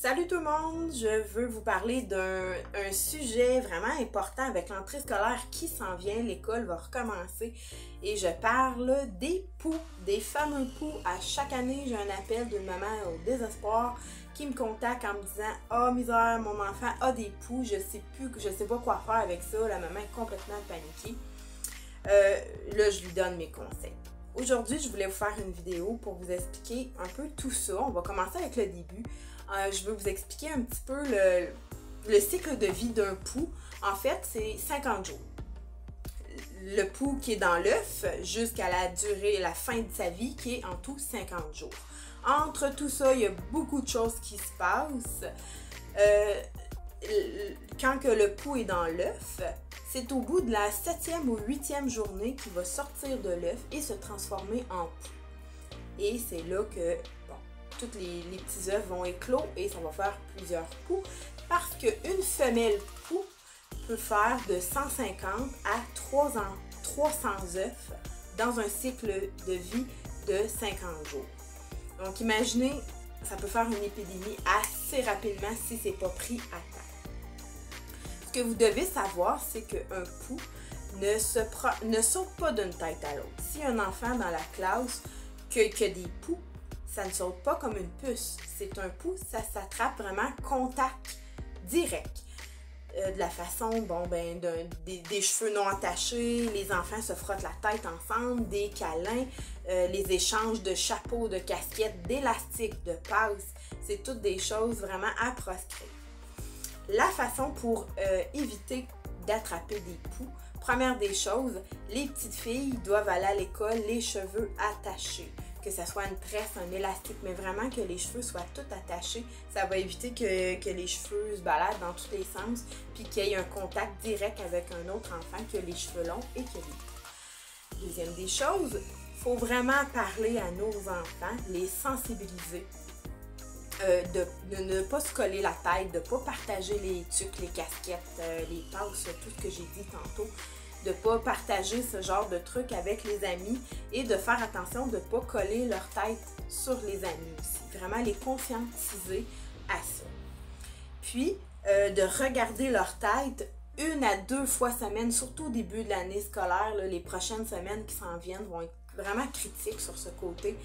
Salut tout le monde! Je veux vous parler d'un sujet vraiment important avec l'entrée scolaire qui s'en vient. L'école va recommencer et je parle des poux, des fameux poux. À chaque année, j'ai un appel d'une maman au désespoir qui me contacte en me disant « Ah, misère, mon enfant a des poux, je sais pas quoi faire avec ça. » La maman est complètement paniquée. Là, je lui donne mes conseils. Aujourd'hui, je voulais vous faire une vidéo pour vous expliquer un peu tout ça. On va commencer avec le début. Je veux vous expliquer un petit peu le cycle de vie d'un poux. En fait, c'est 50 jours. Le poux qui est dans l'œuf jusqu'à la fin de sa vie qui est en tout 50 jours. Entre tout ça, il y a beaucoup de choses qui se passent. Quand que le poux est dans l'œuf, c'est au bout de la 7e ou 8e journée qu'il va sortir de l'œuf et se transformer en poux. Et c'est là que tous les petits œufs vont éclore et ça va faire plusieurs poux parce qu'une femelle poux peut faire de 150 à 300 œufs dans un cycle de vie de 50 jours. Donc imaginez, ça peut faire une épidémie assez rapidement si c'est pas pris à temps. Ce que vous devez savoir, c'est qu'un poux ne saute pas d'une tête à l'autre. Si un enfant dans la classe qui a des poux, ça ne saute pas comme une puce. C'est un poux, ça s'attrape vraiment contact direct. De la façon, des cheveux non attachés, les enfants se frottent la tête ensemble, des câlins, les échanges de chapeaux, de casquettes, d'élastiques, de passes. C'est toutes des choses vraiment à proscrire. La façon pour éviter d'attraper des poux, première des choses, les petites filles doivent aller à l'école les cheveux attachés. Que ce soit une tresse, un élastique, mais vraiment que les cheveux soient tout attachés. Ça va éviter que les cheveux se baladent dans tous les sens, puis qu'il y ait un contact direct avec un autre enfant qui a les cheveux longs et qui a des poux. Deuxième des choses, il faut vraiment parler à nos enfants, les sensibiliser. De ne pas se coller la tête, de ne pas partager les tucs, les casquettes, les passes, tout ce que j'ai dit tantôt. De ne pas partager ce genre de trucs avec les amis et de faire attention de ne pas coller leur tête sur les amis aussi. Vraiment les conscientiser à ça. Puis, de regarder leur tête 1 à 2 fois semaine, surtout au début de l'année scolaire. Là, les prochaines semaines qui s'en viennent vont être vraiment critiques sur ce côté.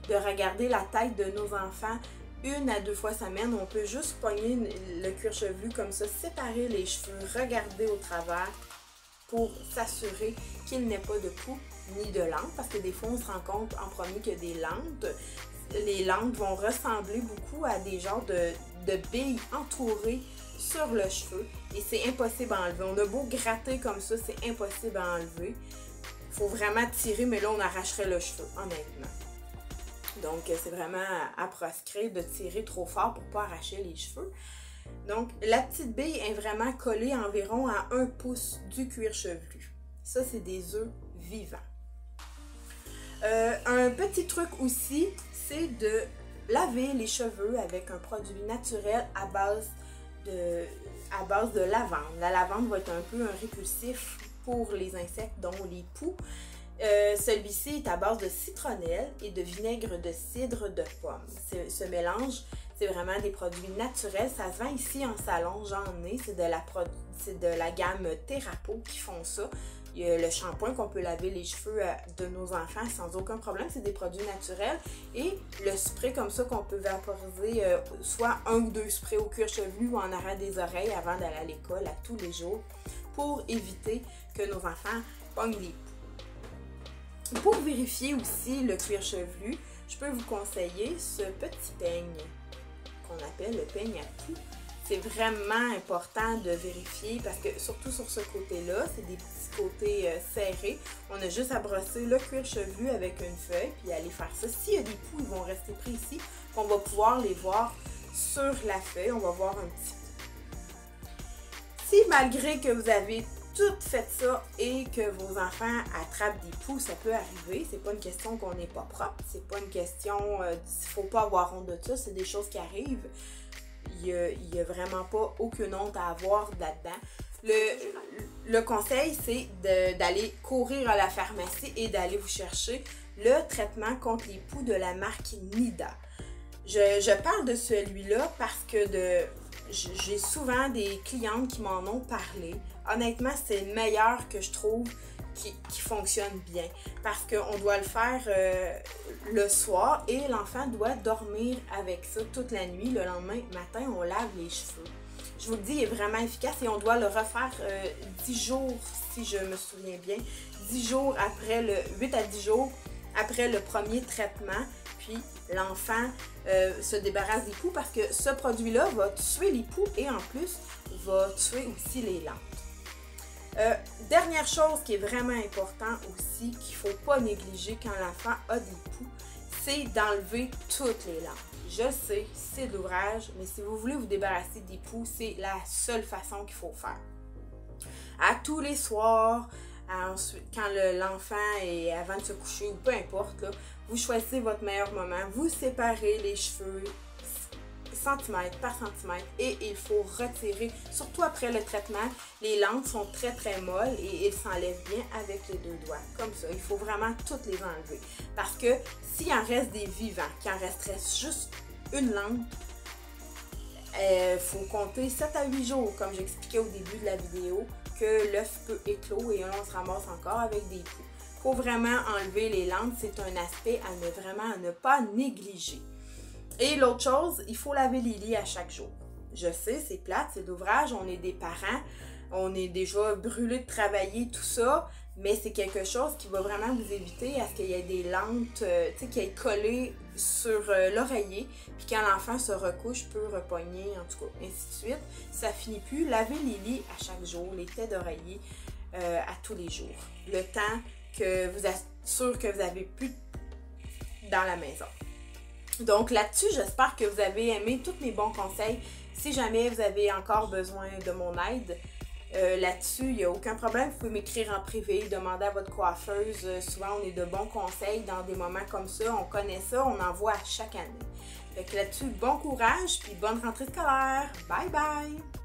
De regarder la tête de nos enfants 1 à 2 fois semaine. On peut juste pogner le cuir chevelu comme ça, séparer les cheveux, regarder au travers, pour s'assurer qu'il n'ait pas de poux ni de lentes, parce que des fois on se rend compte en premier que des lentes, les lentes vont ressembler beaucoup à des genres de billes entourées sur le cheveu et c'est impossible à enlever. On a beau gratter comme ça, c'est impossible à enlever. Il faut vraiment tirer, mais là on arracherait le cheveu, honnêtement. Donc c'est vraiment à proscrire de tirer trop fort pour ne pas arracher les cheveux. Donc, la petite bille est vraiment collée environ à 1 pouce du cuir chevelu. Ça, c'est des œufs vivants. Un petit truc aussi, c'est de laver les cheveux avec un produit naturel à base de lavande. La lavande va être un peu un répulsif pour les insectes, dont les poux. Celui-ci est à base de citronnelle et de vinaigre de cidre de pomme. Ce mélange, c'est vraiment des produits naturels. Ça se vend ici en salon, j'en ai. C'est de la gamme Therapo qui font ça. Il y a le shampoing qu'on peut laver les cheveux de nos enfants sans aucun problème. C'est des produits naturels. Et le spray comme ça qu'on peut vaporiser, soit 1 ou 2 sprays au cuir chevelu ou en arrière des oreilles avant d'aller à l'école à tous les jours pour éviter que nos enfants pognent des poux. Pour vérifier aussi le cuir chevelu, je peux vous conseiller ce petit peigne qu'on appelle le peigne à poux. C'est vraiment important de vérifier parce que surtout sur ce côté-là, c'est des petits côtés serrés. On a juste à brosser le cuir chevelu avec une feuille puis aller faire ça. S'il y a des poux, ils vont rester précis. On va pouvoir les voir sur la feuille. On va voir un petit peu. Si malgré que vous avez tout fait ça et que vos enfants attrapent des poux, ça peut arriver. C'est pas une question qu'on n'est pas propre. C'est pas une question il faut pas avoir honte de ça. C'est des choses qui arrivent. Il n'y a vraiment pas aucune honte à avoir là-dedans. Le conseil, c'est d'aller courir à la pharmacie et d'aller vous chercher le traitement contre les poux de la marque Nida. Je parle de celui-là parce que j'ai souvent des clientes qui m'en ont parlé. Honnêtement, c'est le meilleur que je trouve qui fonctionne bien. Parce qu'on doit le faire le soir et l'enfant doit dormir avec ça toute la nuit. Le lendemain matin, on lave les cheveux. Je vous le dis, il est vraiment efficace et on doit le refaire 10 jours, si je me souviens bien. 10 jours après 8 à 10 jours après le premier traitement. Puis l'enfant se débarrasse des poux parce que ce produit-là va tuer les poux et en plus va tuer aussi les lampes. Dernière chose qui est vraiment important aussi, qu'il ne faut pas négliger quand l'enfant a des poux, c'est d'enlever toutes les lampes. Je sais, c'est de l'ouvrage, mais si vous voulez vous débarrasser des poux, c'est la seule façon qu'il faut faire. À tous les soirs, ensuite, quand l'enfant est avant de se coucher ou peu importe, là, vous choisissez votre meilleur moment, vous séparez les cheveux centimètre par centimètre et il faut retirer, surtout après le traitement, les lampes sont très très molles et ils s'enlèvent bien avec les 2 doigts, comme ça. Il faut vraiment toutes les enlever parce que s'il en reste des vivants, qu'il en resterait juste une lampe, il faut compter 7 à 8 jours, comme j'expliquais au début de la vidéo, que l'œuf peut éclore et on se ramasse encore avec des poux. Il faut vraiment enlever les lampes, c'est un aspect à ne pas négliger. Et l'autre chose, il faut laver les lits à chaque jour. Je sais, c'est plate, c'est d'ouvrage, on est des parents, on est déjà brûlés de travailler, tout ça, mais c'est quelque chose qui va vraiment vous éviter à ce qu'il y ait des lampes, tu sais, qui aient collé sur l'oreiller, puis quand l'enfant se recouche, peut repogner, en tout cas, ainsi de suite. Ça finit plus. Lavez les lits à chaque jour, les têtes d'oreiller à tous les jours. Le temps que vous êtes sûr que vous avez plus dans la maison. Donc là-dessus, j'espère que vous avez aimé tous mes bons conseils. Si jamais vous avez encore besoin de mon aide, là-dessus, il n'y a aucun problème. Vous pouvez m'écrire en privé, demander à votre coiffeuse. Souvent, on est de bons conseils dans des moments comme ça. On connaît ça, on en voit à chaque année. Fait que là-dessus, bon courage puis bonne rentrée scolaire. Bye bye!